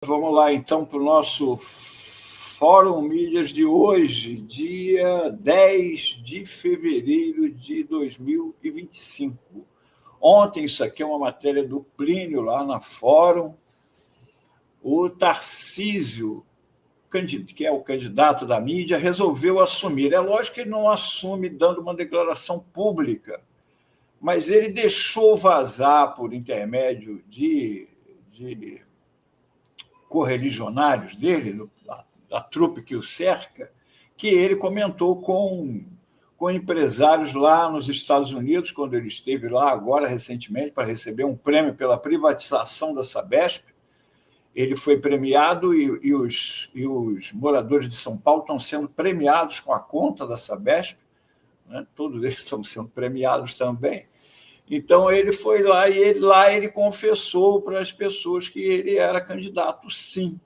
Vamos lá, então, para o nosso Fórum Mídias de hoje, dia 10 de fevereiro de 2025. Ontem, isso aqui é uma matéria do Plínio, lá na Fórum. O Tarcísio, que é o candidato da mídia, resolveu assumir. É lógico que ele não assume dando uma declaração pública, mas ele deixou vazar, por intermédio de correligionários dele, da trupe que o cerca, que ele comentou com empresários lá nos Estados Unidos, quando ele esteve lá agora, recentemente, para receber um prêmio pela privatização da Sabesp. Ele foi premiado e os moradores de São Paulo estão sendo premiados com a conta da Sabesp, né? Todos eles estão sendo premiados também. Então, ele foi lá e ele confessou para as pessoas que ele era candidato, sim,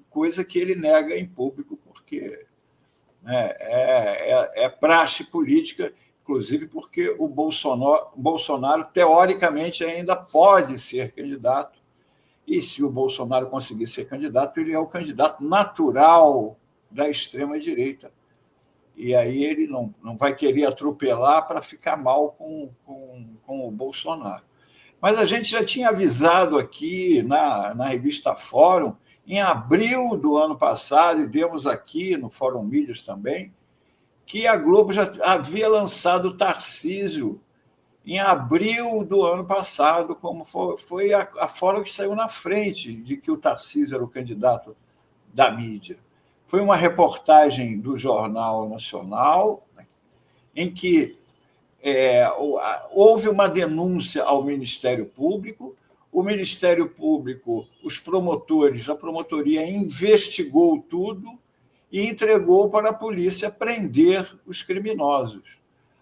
coisa que ele nega em público, porque é praxe política, inclusive porque o Bolsonaro, teoricamente, ainda pode ser candidato, e se o Bolsonaro conseguir ser candidato, ele é o candidato natural da extrema-direita. E aí ele não vai querer atropelar para ficar mal com o Bolsonaro. Mas a gente já tinha avisado aqui na revista Fórum, em abril do ano passado, e demos aqui no Fórum Mídias também, que a Globo já havia lançado o Tarcísio em abril do ano passado, como foi a Fórum que saiu na frente de que o Tarcísio era o candidato da mídia. Foi uma reportagem do Jornal Nacional, em que houve uma denúncia ao Ministério Público. O Ministério Público, os promotores, a promotoria investigou tudo e entregou para a polícia prender os criminosos.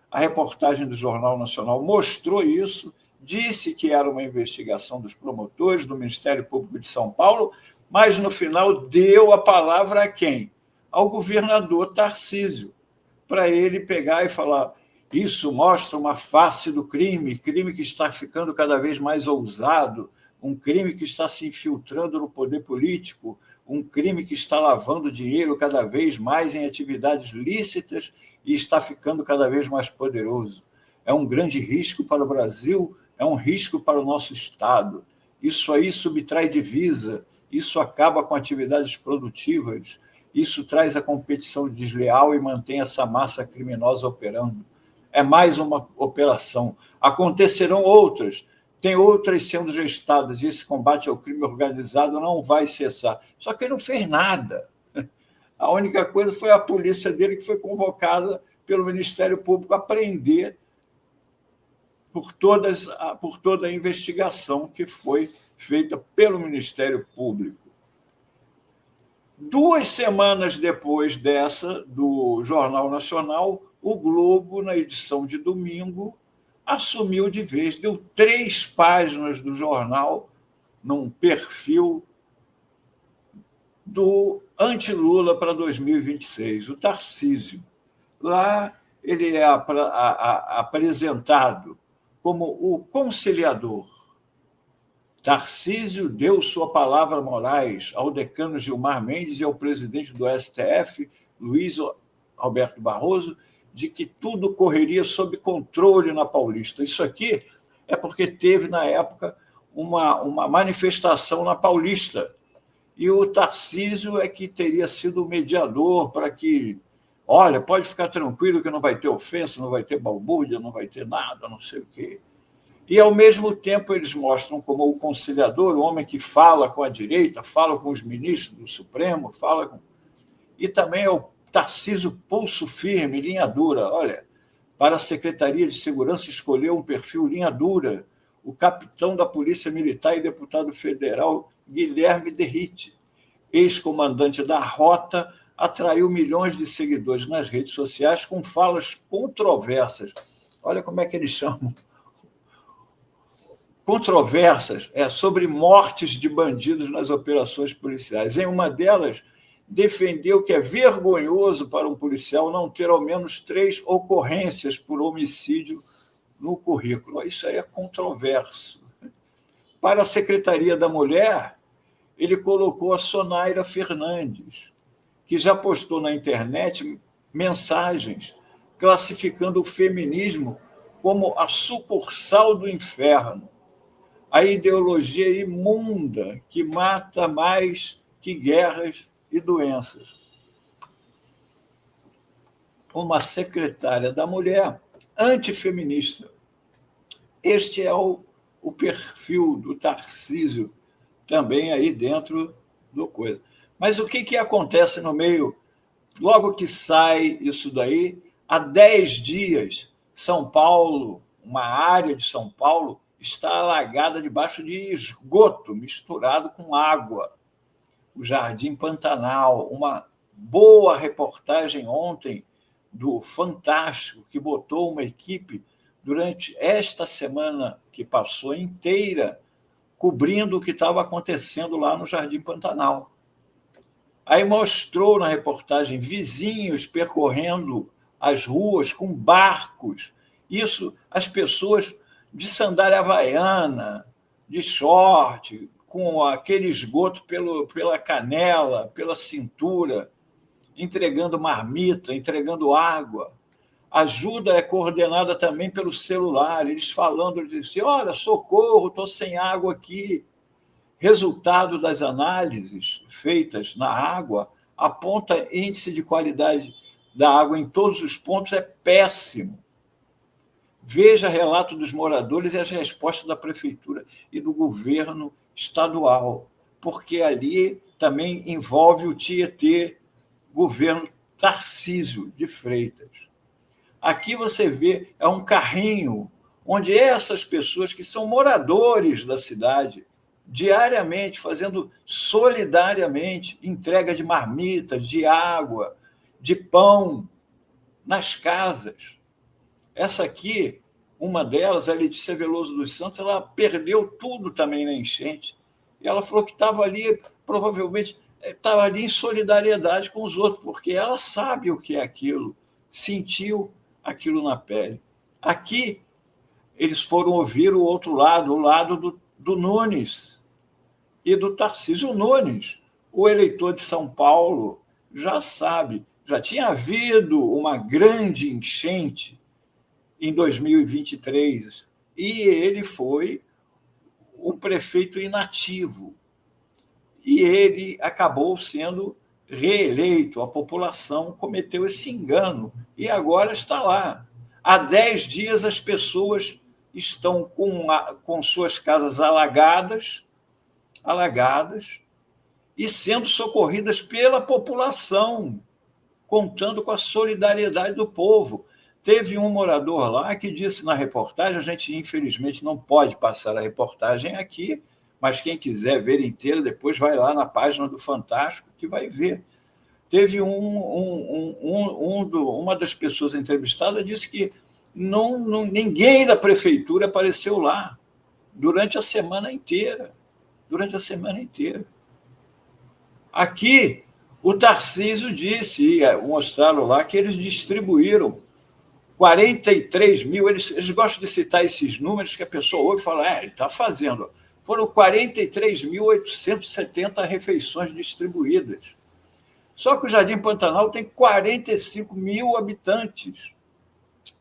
A reportagem do Jornal Nacional mostrou isso, disse que era uma investigação dos promotores do Ministério Público de São Paulo, mas, no final, deu a palavra a quem? Ao governador Tarcísio, para ele pegar e falar: isso mostra uma face do crime que está ficando cada vez mais ousado, um crime que está se infiltrando no poder político, um crime que está lavando dinheiro cada vez mais em atividades lícitas e está ficando cada vez mais poderoso. É um grande risco para o Brasil, é um risco para o nosso Estado. Isso aí subtrai divisa, isso acaba com atividades produtivas, isso traz a competição desleal e mantém essa massa criminosa operando. É mais uma operação. Acontecerão outras, tem outras sendo gestadas, e esse combate ao crime organizado não vai cessar. Só que ele não fez nada. A única coisa foi a polícia dele, que foi convocada pelo Ministério Público a prender por toda a investigação que foi feita pelo Ministério Público. 2 semanas depois dessa, do Jornal Nacional, o Globo, na edição de domingo, assumiu de vez, deu 3 páginas do jornal num perfil do anti-Lula para 2026, o Tarcísio. Lá ele é apresentado como o conciliador. Tarcísio deu sua palavra morais ao decano Gilmar Mendes e ao presidente do STF, Luiz Roberto Barroso, de que tudo correria sob controle na Paulista. Isso aqui é porque teve, na época, uma manifestação na Paulista, e o Tarcísio é que teria sido o mediador para que, olha, pode ficar tranquilo que não vai ter ofensa, não vai ter balbúrdia, não vai ter nada, não sei o quê. E, ao mesmo tempo, eles mostram como o conciliador, o homem que fala com a direita, fala com os ministros do Supremo, e também é o Tarcísio pulso firme, linha dura. Olha, para a Secretaria de Segurança escolheu um perfil linha dura, o capitão da Polícia Militar e deputado federal Guilherme Derrite, ex-comandante da Rota, atraiu milhões de seguidores nas redes sociais com falas controversas. Olha como é que eles chamam. Controversas sobre mortes de bandidos nas operações policiais. Em uma delas, defendeu que é vergonhoso para um policial não ter ao menos 3 ocorrências por homicídio no currículo. Isso aí é controverso. Para a Secretaria da Mulher, ele colocou a Sonaira Fernandes, que já postou na internet mensagens classificando o feminismo como a sucursal do inferno, a ideologia imunda que mata mais que guerras e doenças. Uma secretária da mulher antifeminista. Este é o perfil do Tarcísio, também aí dentro do coisa. Mas o que acontece no meio? Logo que sai isso daí, há 10 dias, São Paulo, uma área de São Paulo, está alagada debaixo de esgoto misturado com água. O Jardim Pantanal, uma boa reportagem ontem do Fantástico, que botou uma equipe durante esta semana que passou inteira cobrindo o que estava acontecendo lá no Jardim Pantanal. Aí mostrou na reportagem vizinhos percorrendo as ruas com barcos. Isso, as pessoas de sandália havaiana, de short, com aquele esgoto pela canela, pela cintura, entregando marmita, entregando água. A ajuda é coordenada também pelo celular, eles falando, assim, olha, socorro, estou sem água aqui. Resultado das análises feitas na água aponta índice de qualidade da água em todos os pontos é péssimo. Veja relato dos moradores e as respostas da prefeitura e do governo estadual, porque ali também envolve o Tietê, governo Tarcísio de Freitas. Aqui você vê, é um carrinho onde essas pessoas que são moradores da cidade, diariamente, fazendo solidariamente entrega de marmitas, de água, de pão nas casas. Essa aqui, uma delas, a Letícia Veloso dos Santos, ela perdeu tudo também na enchente. E ela falou que estava ali, provavelmente, estava ali em solidariedade com os outros, porque ela sabe o que é aquilo, sentiu aquilo na pele. Aqui, eles foram ouvir o outro lado, o lado do Nunes e do Tarcísio Nunes. O eleitor de São Paulo já sabe, já tinha havido uma grande enchente em 2023 e ele foi um prefeito inativo. E ele acabou sendo reeleito. A população cometeu esse engano e agora está lá. Há 10 dias as pessoas estão com suas casas alagadas e sendo socorridas pela população, contando com a solidariedade do povo. Teve um morador lá que disse na reportagem, a gente infelizmente não pode passar a reportagem aqui, mas quem quiser ver inteira, depois vai lá na página do Fantástico que vai ver. Teve uma das pessoas entrevistadas disse que ninguém da prefeitura apareceu lá durante a semana inteira. Aqui, o Tarcísio disse, mostraram lá, que eles distribuíram 43 mil, eles gostam de citar esses números que a pessoa ouve e fala, ele está fazendo. Foram 43.870 refeições distribuídas. Só que o Jardim Pantanal tem 45 mil habitantes.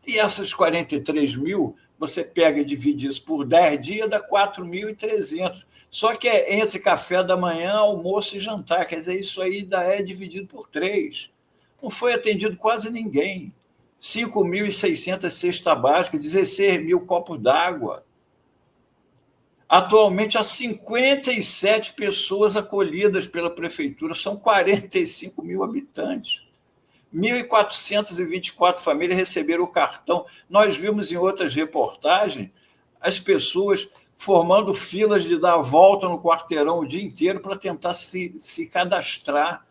E essas 43 mil, você pega e divide isso por 10 dias, dá 4.300. Só que é entre café da manhã, almoço e jantar. Quer dizer, isso aí é dividido por 3. Não foi atendido quase ninguém. 5.600 cestas básicas, 16 mil copos d'água. Atualmente, há 57 pessoas acolhidas pela prefeitura, são 45 mil habitantes. 1.424 famílias receberam o cartão. Nós vimos em outras reportagens as pessoas formando filas de dar a volta no quarteirão o dia inteiro para tentar se cadastrar.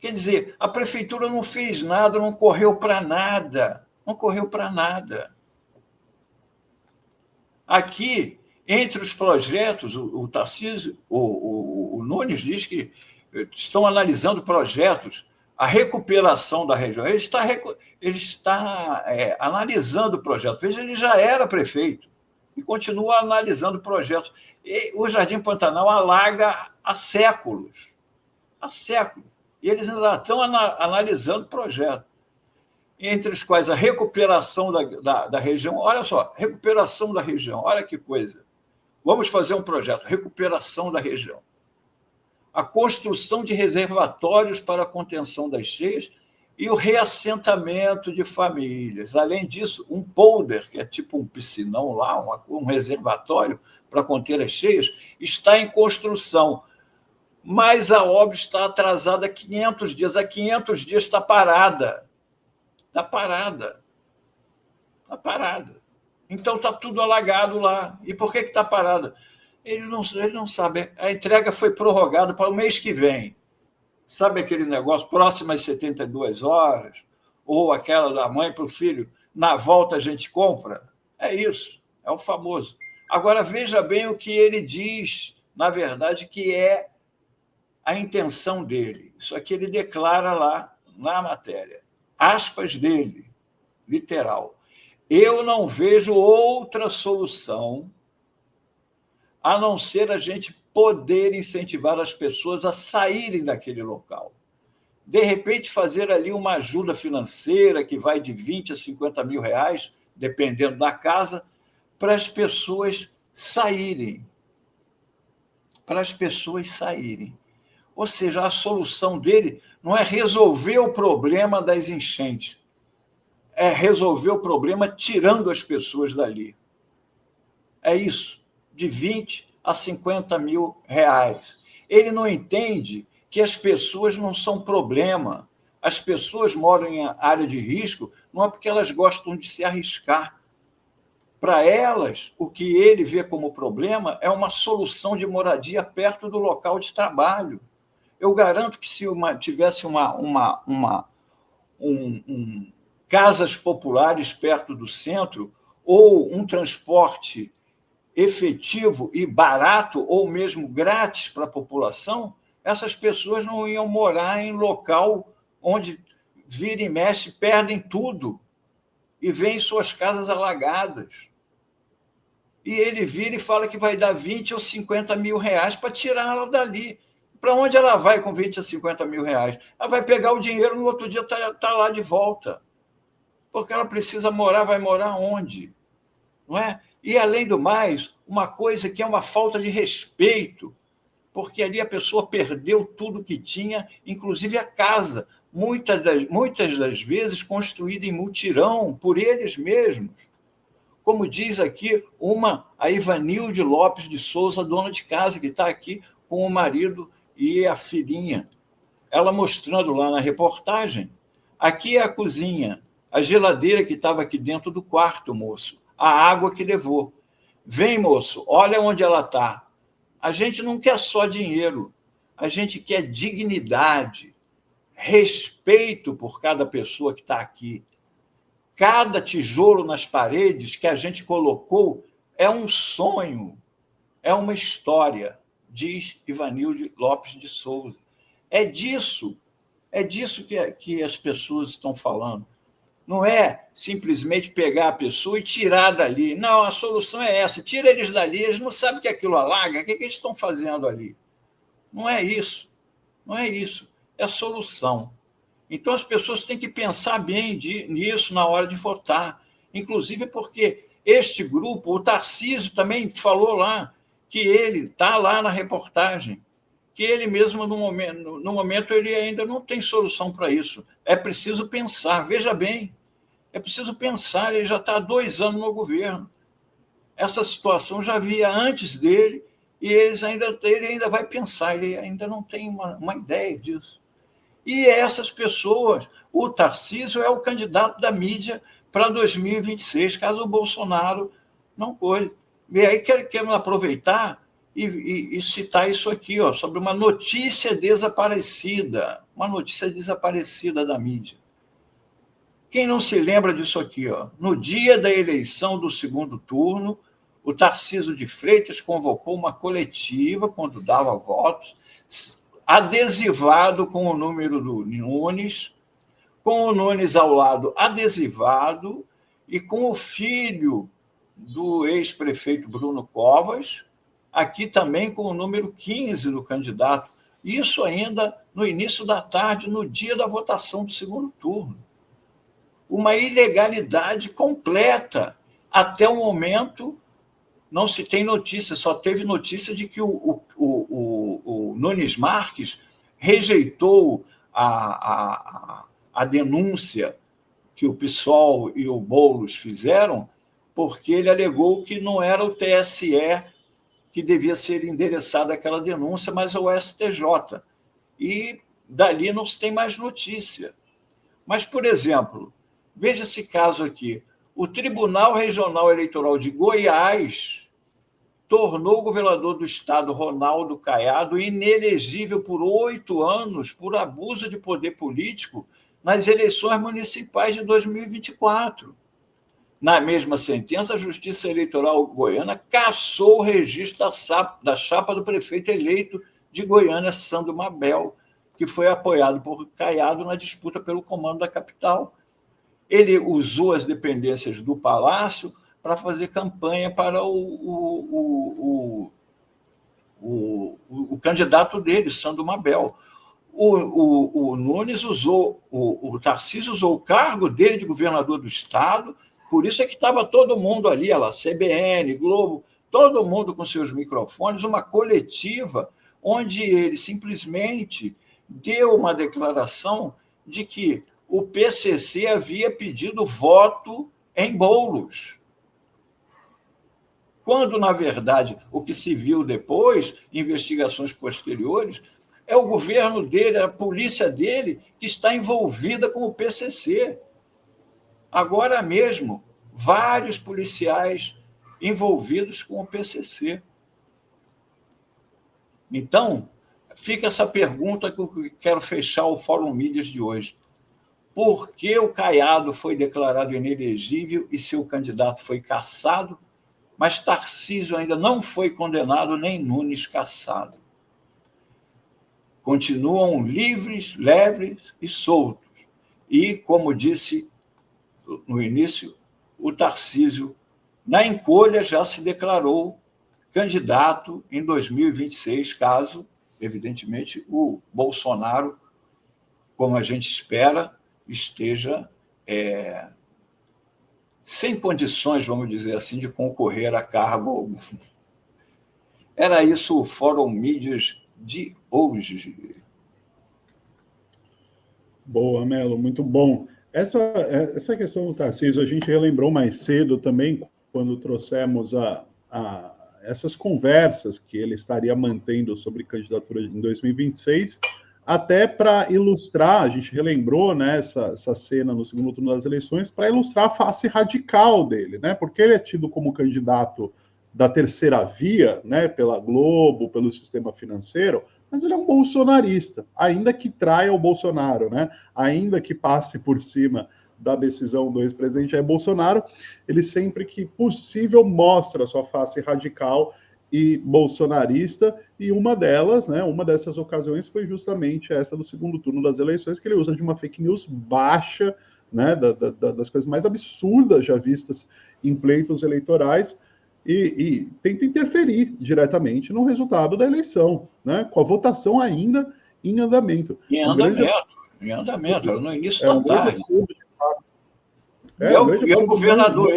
Quer dizer, a prefeitura não fez nada, não correu para nada. Aqui, entre os projetos, o Tarcísio, o Nunes diz que estão analisando projetos, a recuperação da região. Ele está analisando o projeto. Veja, ele já era prefeito. e continua analisando projetos. E o Jardim Pantanal alaga há séculos. Há séculos. E eles ainda estão analisando projetos, entre os quais a recuperação da região. Olha só, recuperação da região, olha que coisa. Vamos fazer um projeto, recuperação da região. A construção de reservatórios para a contenção das cheias e o reassentamento de famílias. Além disso, um polder, que é tipo um piscinão lá, um reservatório para conter as cheias, está em construção, mas a obra está atrasada há 500 dias. Há 500 dias está parada. Está parada. Está parada. Então está tudo alagado lá. E por que está parada? Ele não sabe. A entrega foi prorrogada para o mês que vem. Sabe aquele negócio, próximas 72 horas? Ou aquela da mãe para o filho, na volta a gente compra? É isso, é o famoso. Agora, veja bem o que ele diz, na verdade, que é a intenção dele. Isso aqui ele declara lá na matéria. Aspas dele, literal. Eu não vejo outra solução a não ser a gente poder incentivar as pessoas a saírem daquele local. De repente, fazer ali uma ajuda financeira que vai de 20 a 50 mil reais, dependendo da casa, para as pessoas saírem. Para as pessoas saírem. Ou seja, a solução dele não é resolver o problema das enchentes, é resolver o problema tirando as pessoas dali. É isso, de 20 a 50 mil reais. Ele não entende que as pessoas não são problema. As pessoas moram em área de risco não é porque elas gostam de se arriscar. Para elas, o que ele vê como problema é uma solução de moradia perto do local de trabalho. Eu garanto que se tivesse casas populares perto do centro, ou um transporte efetivo e barato, ou mesmo grátis para a população, essas pessoas não iam morar em local onde vira e mexe, perdem tudo e veem suas casas alagadas. E ele vira e fala que vai dar 20 ou 50 mil reais para tirá-la dali. Para onde ela vai com 20 a 50 mil reais? Ela vai pegar o dinheiro, no outro dia está lá de volta. Porque ela precisa morar, vai morar onde? Não é? E, além do mais, uma coisa que é uma falta de respeito, porque ali a pessoa perdeu tudo que tinha, inclusive a casa, muitas das vezes construída em mutirão por eles mesmos. Como diz aqui a Ivanilde Lopes de Souza, dona de casa, que está aqui com o marido e a filhinha. Ela mostrando lá na reportagem, aqui é a cozinha, a geladeira que estava aqui dentro do quarto, moço, a água que levou. Vem, moço, olha onde ela está. A gente não quer só dinheiro, a gente quer dignidade, respeito por cada pessoa que está aqui. Cada tijolo nas paredes que a gente colocou é um sonho, é uma história, diz Ivanilde Lopes de Souza. É disso que as pessoas estão falando. Não é simplesmente pegar a pessoa e tirar dali. Não, a solução é essa. Tira eles dali, eles não sabem que aquilo alaga. O que eles estão fazendo ali? Não é isso. Não é isso. É a solução. Então, as pessoas têm que pensar bem nisso na hora de votar. Inclusive porque este grupo, o Tarcísio também falou lá, que ele está lá na reportagem, que ele mesmo, no momento, ele ainda não tem solução para isso. É preciso pensar, veja bem, é preciso pensar, ele já está há 2 anos no governo. Essa situação já havia antes dele, e ele ainda vai pensar, ele ainda não tem uma ideia disso. E essas pessoas, o Tarcísio é o candidato da mídia para 2026, caso o Bolsonaro não colhe. E aí queremos aproveitar e citar isso aqui, sobre uma notícia desaparecida da mídia. Quem não se lembra disso aqui? No dia da eleição do segundo turno, o Tarcísio de Freitas convocou uma coletiva, quando dava votos, adesivado com o número do Nunes, com o Nunes ao lado adesivado, e com o filho do ex-prefeito Bruno Covas, aqui também com o número 15 do candidato. Isso ainda no início da tarde, no dia da votação do segundo turno. Uma ilegalidade completa. Até o momento, não se tem notícia, só teve notícia de que o Nunes Marques rejeitou a denúncia que o PSOL e o Boulos fizeram, porque ele alegou que não era o TSE que devia ser endereçada aquela denúncia, mas o STJ. E dali não se tem mais notícia. Mas, por exemplo, veja esse caso aqui. O Tribunal Regional Eleitoral de Goiás tornou o governador do estado, Ronaldo Caiado, inelegível por 8 anos por abuso de poder político nas eleições municipais de 2024. Na mesma sentença, a Justiça Eleitoral goiana cassou o registro da chapa do prefeito eleito de Goiânia, Sandro Mabel, que foi apoiado por Caiado na disputa pelo comando da capital. Ele usou as dependências do Palácio para fazer campanha para o candidato dele, Sandro Mabel. O Nunes usou, o Tarcísio usou o cargo dele de governador do estado, por isso é que estava todo mundo ali, lá, CBN, Globo, todo mundo com seus microfones, uma coletiva onde ele simplesmente deu uma declaração de que o PCC havia pedido voto em bolos. Quando, na verdade, o que se viu depois, investigações posteriores, é o governo dele, a polícia dele, que está envolvida com o PCC. Agora mesmo, vários policiais envolvidos com o PCC. Então, fica essa pergunta que eu quero fechar o Fórum Mídias de hoje. Por que o Caiado foi declarado inelegível e seu candidato foi cassado, mas Tarcísio ainda não foi condenado, nem Nunes cassado? Continuam livres, leves e soltos. E, como disse no início, o Tarcísio, na encolha, já se declarou candidato em 2026, caso, evidentemente, o Bolsonaro, como a gente espera, esteja sem condições, vamos dizer assim, de concorrer a cargo. Era isso o Fórum Mídias de hoje. Boa, Melo, muito bom. Essa questão do Tarcísio, a gente relembrou mais cedo também, quando trouxemos essas conversas que ele estaria mantendo sobre candidatura em 2026, até para ilustrar, a gente relembrou, né, essa cena no segundo turno das eleições, para ilustrar a face radical dele, né, porque ele é tido como candidato da terceira via, né, pela Globo, pelo sistema financeiro, mas ele é um bolsonarista, ainda que traia o Bolsonaro, né, ainda que passe por cima da decisão do ex-presidente Jair Bolsonaro, ele sempre que possível mostra a sua face radical e bolsonarista, e uma delas, né, uma dessas ocasiões foi justamente essa do segundo turno das eleições, que ele usa de uma fake news baixa, né, das coisas mais absurdas já vistas em pleitos eleitorais, e tenta interferir diretamente no resultado da eleição, né, com a votação ainda em andamento. Em andamento, era no início da tarde. E o governador,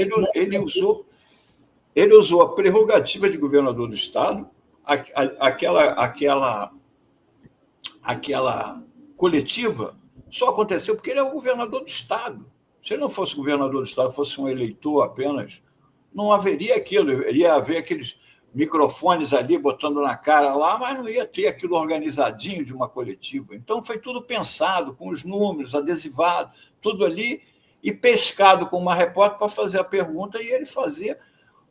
ele usou a prerrogativa de governador do estado, aquela coletiva só aconteceu porque ele é o governador do estado. Se ele não fosse governador do estado, fosse um eleitor apenas, não haveria aquilo, ia haver aqueles microfones ali botando na cara lá, mas não ia ter aquilo organizadinho de uma coletiva. Então foi tudo pensado, com os números, adesivado, tudo ali, e pescado com uma repórter para fazer a pergunta e ele fazer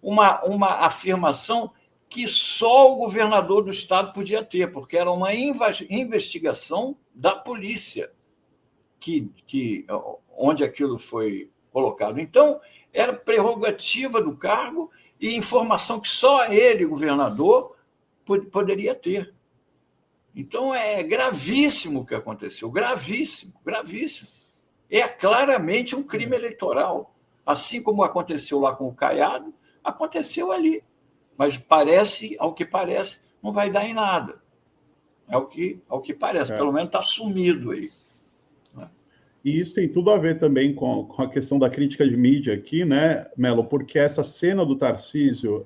uma afirmação que só o governador do estado podia ter, porque era uma investigação da polícia onde aquilo foi colocado. Então, era prerrogativa do cargo e informação que só ele, governador, poderia ter. Então, é gravíssimo o que aconteceu, gravíssimo, gravíssimo. É claramente um crime eleitoral, assim como aconteceu lá com o Caiado, aconteceu ali. Mas parece, ao que parece, não vai dar em nada. Ao que parece, pelo menos está sumido aí. E isso tem tudo a ver também com a questão da crítica de mídia aqui, né, Melo? Porque essa cena do Tarcísio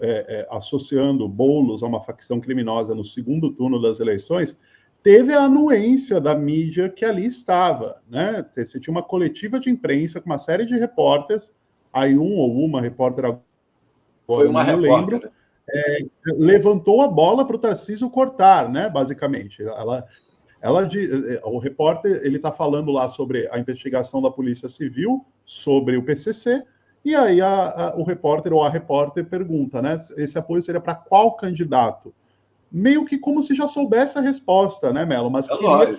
associando Boulos a uma facção criminosa no segundo turno das eleições teve a anuência da mídia que ali estava, né? Você tinha uma coletiva de imprensa com uma série de repórteres, aí um ou uma repórter agora, foi uma não repórter. lembro, levantou a bola para o Tarcísio cortar, né? Basicamente, o repórter ele está falando lá sobre a investigação da Polícia Civil sobre o PCC, e aí o repórter ou a repórter pergunta, né? Esse apoio seria para qual candidato? Meio que como se já soubesse a resposta, né, Melo? Mas queria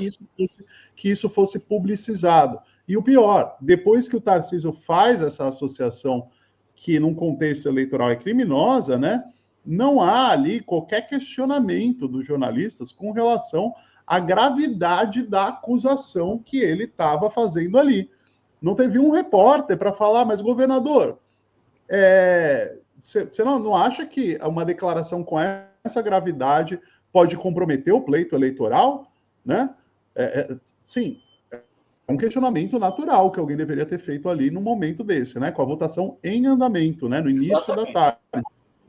que isso fosse publicizado. E o pior, depois que o Tarcísio faz essa associação que num contexto eleitoral é criminosa, né? Não há ali qualquer questionamento dos jornalistas com relação à gravidade da acusação que ele estava fazendo ali. Não teve um repórter para falar, mas governador, você não acha que uma declaração com essa gravidade pode comprometer o pleito eleitoral? Né? Sim, é um questionamento natural que alguém deveria ter feito ali no momento desse, né? Com a votação em andamento, né? No início da tarde.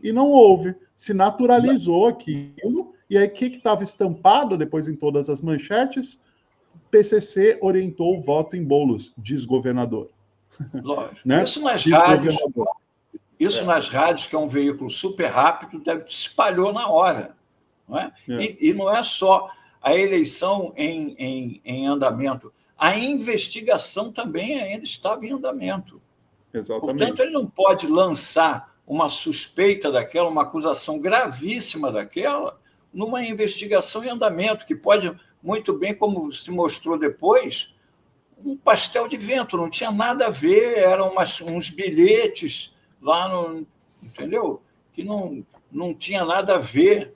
E não houve, se naturalizou aquilo, e aí o que estava estampado depois em todas as manchetes? PCC orientou o voto em Boulos, diz governador. Lógico. Né? Isso nas rádios. Isso nas rádios, que é um veículo super rápido, espalhou na hora. Não é? E não é só a eleição em andamento, a investigação também ainda estava em andamento. Exatamente. Portanto, ele não pode lançar uma suspeita daquela, uma acusação gravíssima daquela, numa investigação em andamento, que pode, muito bem, como se mostrou depois, um pastel de vento, não tinha nada a ver, eram uns bilhetes lá no... Entendeu? Que não tinha nada a ver.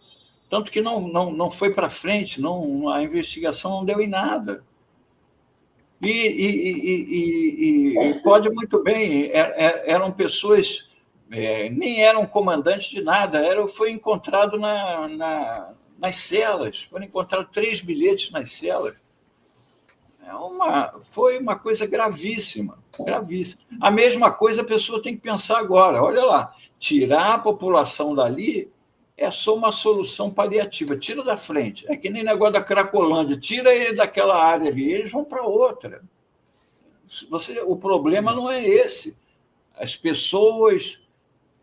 Tanto que não foi para frente, a investigação não deu em nada. E pode muito bem, eram pessoas, nem eram comandantes de nada, foi encontrado nas celas, foram encontrados 3 bilhetes nas celas. Foi uma coisa gravíssima, gravíssima. A mesma coisa a pessoa tem que pensar agora, olha lá, tirar a população dali é só uma solução paliativa, tira da frente. É que nem negócio da Cracolândia, tira ele daquela área ali, eles vão para outra. O problema não é esse. As pessoas,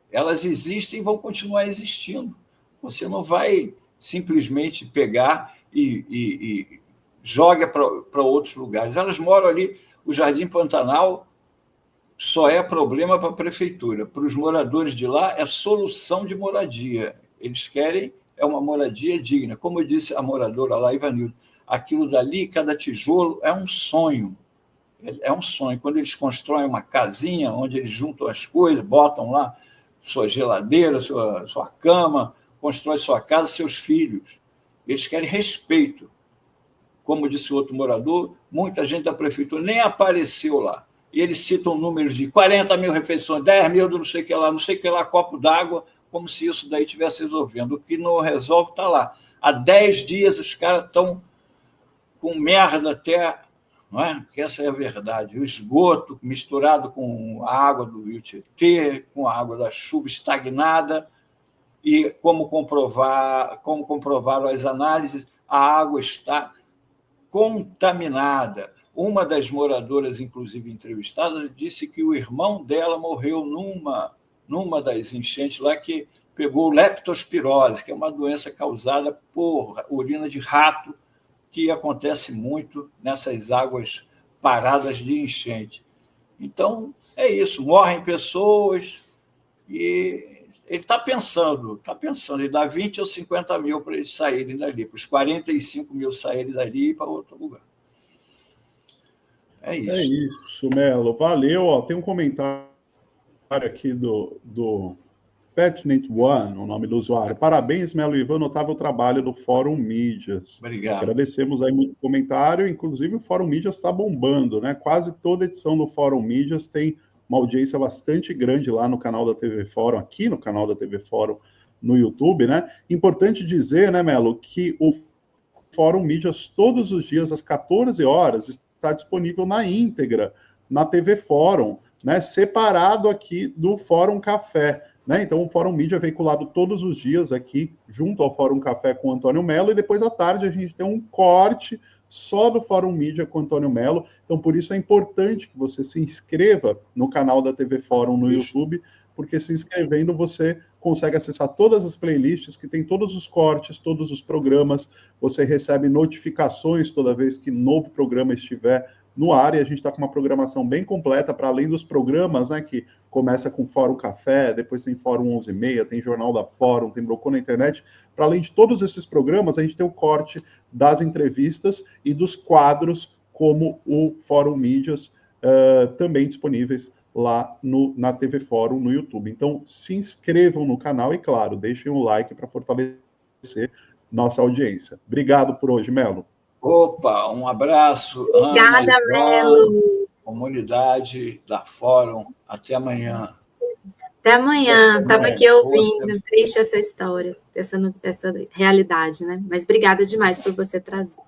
elas existem e vão continuar existindo. Você não vai simplesmente pegar e joga para outros lugares. Elas moram ali, o Jardim Pantanal só é problema para a prefeitura. Para os moradores de lá, é solução de moradia. Eles querem uma moradia digna. Como eu disse a moradora lá, Ivanildo, aquilo dali, cada tijolo, é um sonho. É um sonho. Quando eles constroem uma casinha, onde eles juntam as coisas, botam lá sua geladeira, sua cama, constrói sua casa, seus filhos. Eles querem respeito. Como disse o outro morador, muita gente da prefeitura nem apareceu lá. E eles citam números de 40 mil refeições, 10 mil do não sei o que lá, copo d'água, como se isso daí estivesse resolvendo. O que não resolve está lá. Há 10 dias os caras estão com merda até... Não é? Porque essa é a verdade. O esgoto misturado com a água do Rio Tietê, com a água da chuva estagnada, e como comprovaram as análises, a água está contaminada. Uma das moradoras, inclusive entrevistada, disse que o irmão dela morreu numa das enchentes lá, que pegou leptospirose, que é uma doença causada por urina de rato, que acontece muito nessas águas paradas de enchente. Então, é isso, morrem pessoas e ele está pensando, ele dá 20 ou 50 mil para eles saírem dali, para os 45 mil saírem dali e para outro lugar. É isso. É isso, Melo. Valeu. Ó, tem um comentário aqui do Pertinent One, o nome do usuário. Parabéns, Melo e Ivan, notável trabalho do Fórum Mídias. Obrigado. Agradecemos aí muito comentário, inclusive o Fórum Mídias está bombando, né? Quase toda edição do Fórum Mídias tem uma audiência bastante grande lá no canal da TV Fórum, aqui no canal da TV Fórum no YouTube, né? Importante dizer, né, Melo, que o Fórum Mídias todos os dias às 14 horas está disponível na íntegra na TV Fórum, né? Separado aqui do Fórum Café, né? Então o Fórum Mídia é veiculado todos os dias aqui junto ao Fórum Café com o Antônio Melo, e depois à tarde a gente tem um corte só do Fórum Mídia com o Antônio Melo. Então por isso é importante que você se inscreva no canal da TV Fórum no YouTube, porque se inscrevendo você consegue acessar todas as playlists, que tem todos os cortes, todos os programas, você recebe notificações toda vez que novo programa estiver no ar, e a gente está com uma programação bem completa, para além dos programas, né, que começa com Fórum Café, depois tem Fórum 11h30, tem Jornal da Fórum, tem Brocô na Internet. Para além de todos esses programas, a gente tem o corte das entrevistas e dos quadros, como o Fórum Mídias, também disponíveis lá na TV Fórum, no YouTube. Então, se inscrevam no canal e, claro, deixem um like para fortalecer nossa audiência. Obrigado por hoje, Melo. Opa, um abraço, Obrigada, Ana, Melo. Comunidade da Fórum. Até amanhã. Até amanhã. Estava aqui ouvindo. Triste essa história, dessa realidade, né? Mas obrigada demais por você trazer.